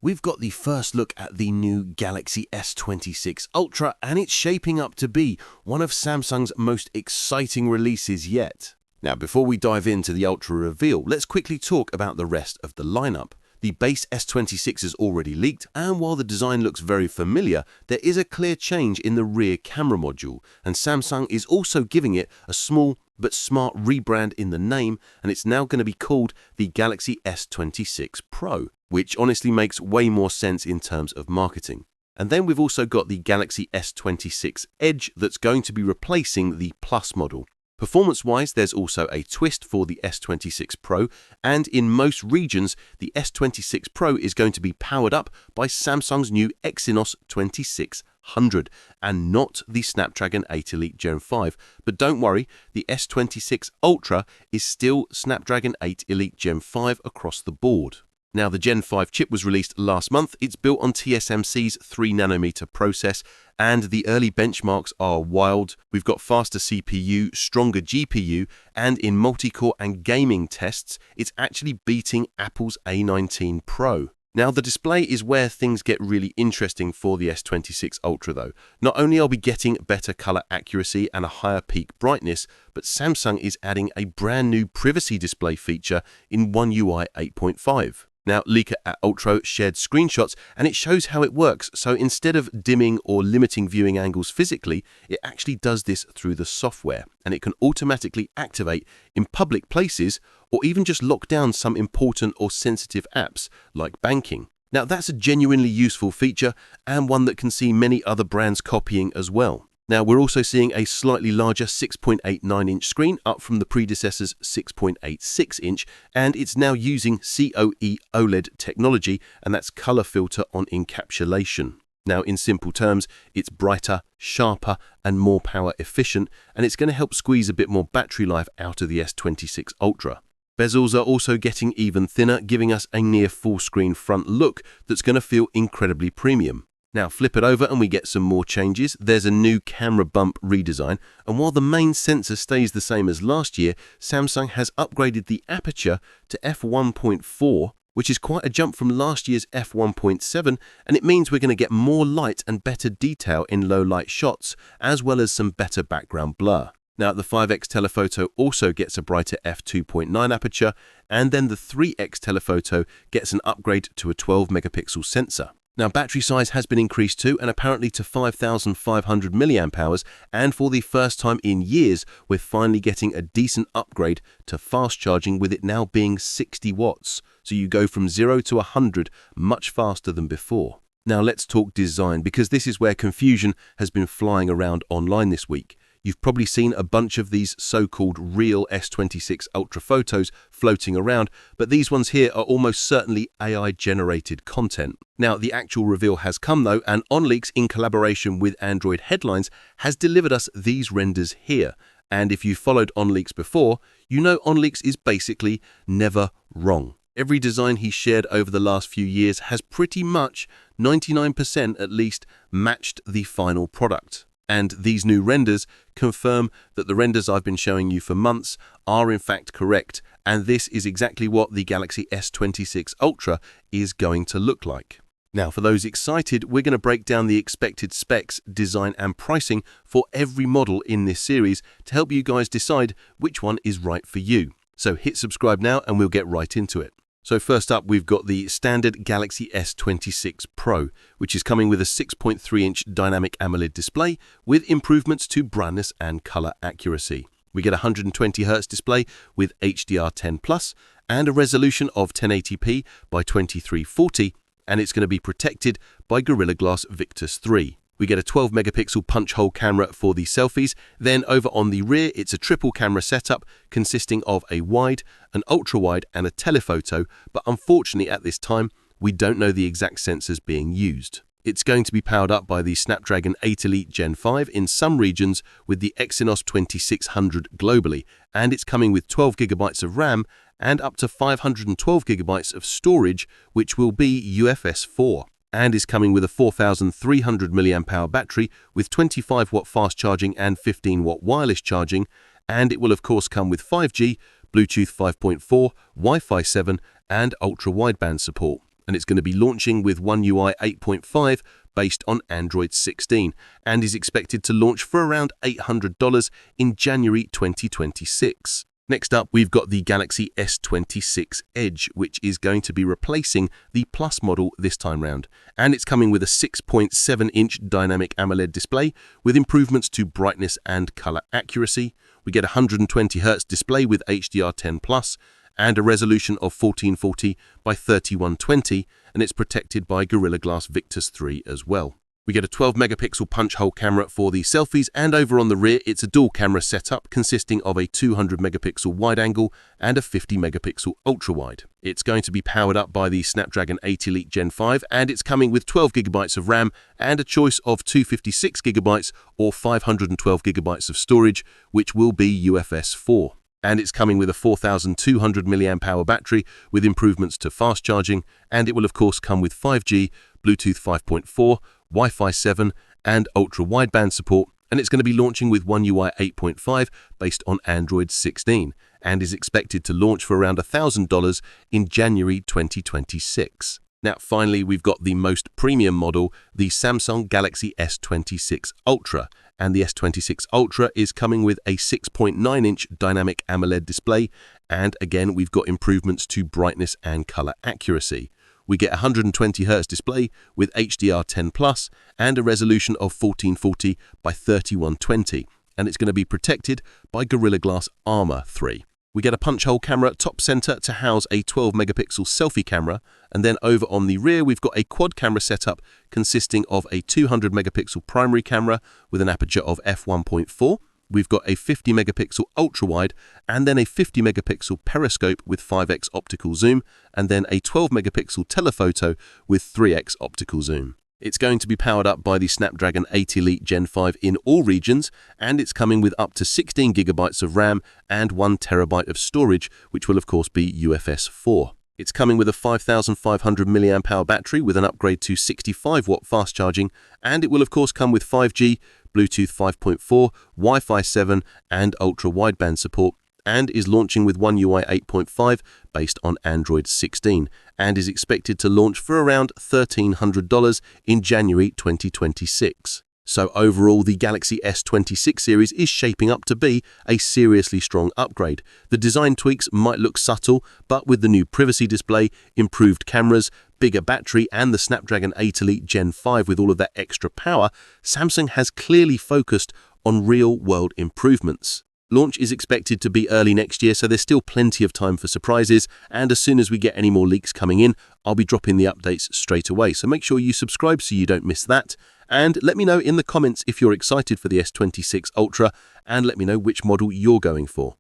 We've got the first look at the new Galaxy S26 Ultra, and it's shaping up to be one of Samsung's most exciting releases yet. Now, before we dive into the Ultra reveal, let's quickly talk about the rest of the lineup. The base S26 is already leaked, and while the design looks very familiar, there is a clear change in the rear camera module, and Samsung is also giving it a small but smart rebrand in the name, and it's now going to be called the Galaxy S26 Pro, which honestly makes way more sense in terms of marketing. And then we've also got the Galaxy S26 Edge that's going to be replacing the Plus model. Performance-wise, there's also a twist for the S26 Pro, and in most regions, the S26 Pro is going to be powered up by Samsung's new Exynos 2600, and not the Snapdragon 8 Elite Gen 5. But don't worry, the S26 Ultra is still Snapdragon 8 Elite Gen 5 across the board. Now, the Gen 5 chip was released last month. It's built on TSMC's 3nm process, and the early benchmarks are wild. We've got faster CPU, stronger GPU, and in multi-core and gaming tests, it's actually beating Apple's A19 Pro. Now, the display is where things get really interesting for the S26 Ultra though. Not only are we getting better color accuracy and a higher peak brightness, but Samsung is adding a brand new privacy display feature in One UI 8.5. Now, leaker at Ultra shared screenshots, and it shows how it works. So instead of dimming or limiting viewing angles physically, it actually does this through the software, and it can automatically activate in public places or even just lock down some important or sensitive apps like banking. Now, that's a genuinely useful feature and one that can see many other brands copying as well. Now, we're also seeing a slightly larger 6.89-inch screen up from the predecessor's 6.86-inch, and it's now using COE OLED technology, and that's color filter on encapsulation. Now, in simple terms, it's brighter, sharper, and more power efficient, and it's going to help squeeze a bit more battery life out of the S26 Ultra. Bezels are also getting even thinner, giving us a near full-screen front look that's going to feel incredibly premium. Now, flip it over and we get some more changes. There's a new camera bump redesign, and while the main sensor stays the same as last year, Samsung has upgraded the aperture to f1.4, which is quite a jump from last year's f1.7, and it means we're going to get more light and better detail in low light shots, as well as some better background blur. Now, the 5x telephoto also gets a brighter f2.9 aperture, and then the 3x telephoto gets an upgrade to a 12 megapixel sensor. Now, battery size has been increased too, and apparently to 5,500 mAh, and for the first time in years, we're finally getting a decent upgrade to fast charging, with it now being 60 watts. So you go from 0 to 100 much faster than before. Now, let's talk design, because this is where confusion has been flying around online this week. You've probably seen a bunch of these so-called real S26 Ultra photos floating around, but these ones here are almost certainly AI-generated content. Now, the actual reveal has come though, and OnLeaks, in collaboration with Android Headlines, has delivered us these renders here. And if you've followed OnLeaks before, you know OnLeaks is basically never wrong. Every design he shared over the last few years has pretty much, 99% at least, matched the final product. And these new renders confirm that the renders I've been showing you for months are in fact correct, and this is exactly what the Galaxy S26 Ultra is going to look like. Now, for those excited, we're going to break down the expected specs, design and pricing for every model in this series to help you guys decide which one is right for you. So hit subscribe now and we'll get right into it. So first up, we've got the standard Galaxy S26 Pro, which is coming with a 6.3-inch Dynamic AMOLED display with improvements to brightness and color accuracy. We get a 120Hz display with HDR10+, and a resolution of 1080p by 2340, and it's going to be protected by Gorilla Glass Victus 3. We get a 12 megapixel punch hole camera for the selfies. Then over on the rear, it's a triple camera setup consisting of a wide, an ultra wide and a telephoto, but unfortunately at this time, we don't know the exact sensors being used. It's going to be powered up by the Snapdragon 8 Elite Gen 5 in some regions, with the Exynos 2600 globally, and it's coming with 12 GB of RAM and up to 512 GB of storage, which will be UFS 4. And is coming with a 4,300 mAh battery with 25 watt fast charging and 15 watt wireless charging, and it will of course come with 5G, Bluetooth 5.4, Wi-Fi 7 and ultra wideband support. and it's going to be launching with One UI 8.5 based on Android 16 and is expected to launch for around $800 in January 2026. Next up, we've got the Galaxy S26 Edge, which is going to be replacing the Plus model this time round. And it's coming with a 6.7-inch Dynamic AMOLED display with improvements to brightness and color accuracy. We get a 120Hz display with HDR10+, and a resolution of 1440 by 3120, and it's protected by Gorilla Glass Victus 3 as well. We get a 12-megapixel punch-hole camera for the selfies, and over on the rear, it's a dual-camera setup consisting of a 200-megapixel wide-angle and a 50-megapixel ultra-wide. It's going to be powered up by the Snapdragon 8 Elite Gen 5, and it's coming with 12 GB of RAM and a choice of 256 GB or 512 GB of storage, which will be UFS 4. And it's coming with a 4,200 mAh battery with improvements to fast charging, and it will of course come with 5G, Bluetooth 5.4, Wi-Fi 7 and ultra-wideband support, and it's going to be launching with One UI 8.5 based on Android 16 and is expected to launch for around $1,000 in January 2026. Now finally, we've got the most premium model, the Samsung Galaxy S26 Ultra, and the S26 Ultra is coming with a 6.9-inch Dynamic AMOLED display, and again we've got improvements to brightness and color accuracy. We get a 120Hz display with HDR10+ and a resolution of 1440 by 3120, and it's going to be protected by Gorilla Glass Armor 3. We get a punch-hole camera top center to house a 12-megapixel selfie camera, and then over on the rear we've got a quad camera setup consisting of a 200-megapixel primary camera with an aperture of f1.4. We've got a 50-megapixel ultra-wide and then a 50-megapixel periscope with 5x optical zoom, and then a 12-megapixel telephoto with 3x optical zoom. It's going to be powered up by the Snapdragon 8 Elite Gen 5 in all regions, and it's coming with up to 16 GB of RAM and 1 TB of storage, which will of course be UFS 4. It's coming with a 5,500 mAh battery with an upgrade to 65-watt fast charging, and it will of course come with 5G, Bluetooth 5.4, Wi-Fi 7 and ultra-wideband support, and is launching with One UI 8.5 based on Android 16 and is expected to launch for around $1,300 in January 2026. So overall, the Galaxy S26 series is shaping up to be a seriously strong upgrade. The design tweaks might look subtle, but with the new privacy display, improved cameras, bigger battery and the Snapdragon 8 Elite Gen 5 with all of that extra power, Samsung has clearly focused on real-world improvements. Launch is expected to be early next year, so there's still plenty of time for surprises, and as soon as we get any more leaks coming in, I'll be dropping the updates straight away. So make sure you subscribe so you don't miss that, and let me know in the comments if you're excited for the S26 Ultra, and let me know which model you're going for.